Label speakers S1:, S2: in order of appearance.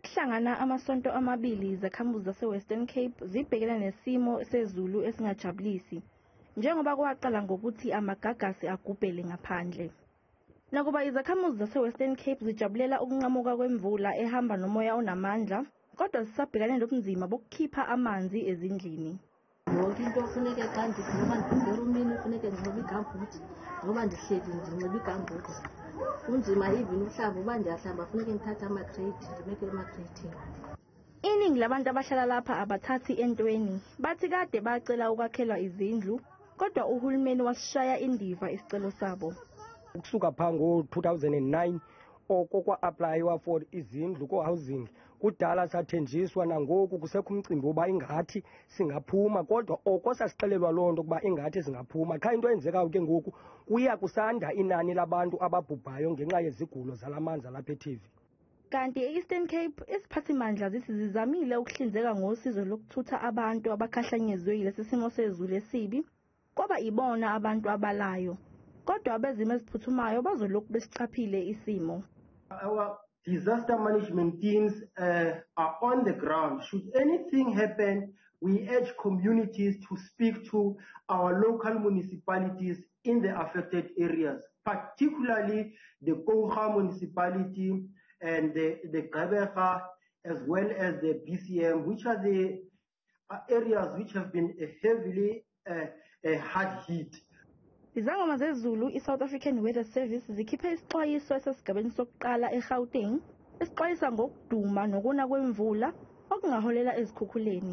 S1: Kuhlangana amasonto amabili izakhamuzi zase-Western Cape zibhekene nesimo sezulu esingajabulisi, njengoba kwaqala ngokuthi amagagasi agubhele ngaphandle. Nakuba izakhamuzi zase-Western Cape zijabulela ukunqamuka kwemvula ehamba nomoya onamandla, kodwa zisabhekane nobunzima bokukhipha amanzi ezindlini.
S2: Yonke into kufuneka xa noma ndibhekela umini kufuneka ndinxibe igambuti noma ndihleli ndinxibe igambuti. Kunzima even uhlamba uba ndiyahlamba funeka ngithathe amakreyithi ndibeke emakhreyithini.
S1: Iningi labantu abahlala lapha abathathi entweni, bathi kade bacela ukwakhelwa izindlu, kodwa uhulumeni wasishaya indiva isicelo sabo.
S3: Ukusuka phansi ngo-2009 okwa-aplaywa for izindlu ko-housing kudala sathenjiswa, nangoku kusekho umcimbi woba ingathi singaphuma, kodwa oko sasixelelwa loo nto ukuba ingathi singaphuma. Qha into eyenzekayo ke ngoku kuya kusanda inani labantu ababhubhayo ngenxa yezigulo zalamanzi alapha eTV.
S1: Kanti e-Eastern Cape iziphathimandla zithi zizamile ukuhlinzeka ngosizo lokuthutha abantu abakhahlanyezwe yilesi simo sezulu esibi, kwaba ibona abantu abalayo, kodwa abezimo eziphuthumayo bazolokhu besicaphile isimo.
S4: Our disaster management teams are on the ground. Should anything happen, we urge communities to speak to our local municipalities in the affected areas, particularly the Kakhulu municipality and the Gqeberha, as well as the BCM, which are the areas which have been heavily hard hit.
S1: Izangoma zezulu i-South African Weather Service zikhiphe isixwayiso esesigabeni sokuqala eGauteng esixwayisa ngokuduma nokuna kwemvula okungaholela ezikhukhuleni.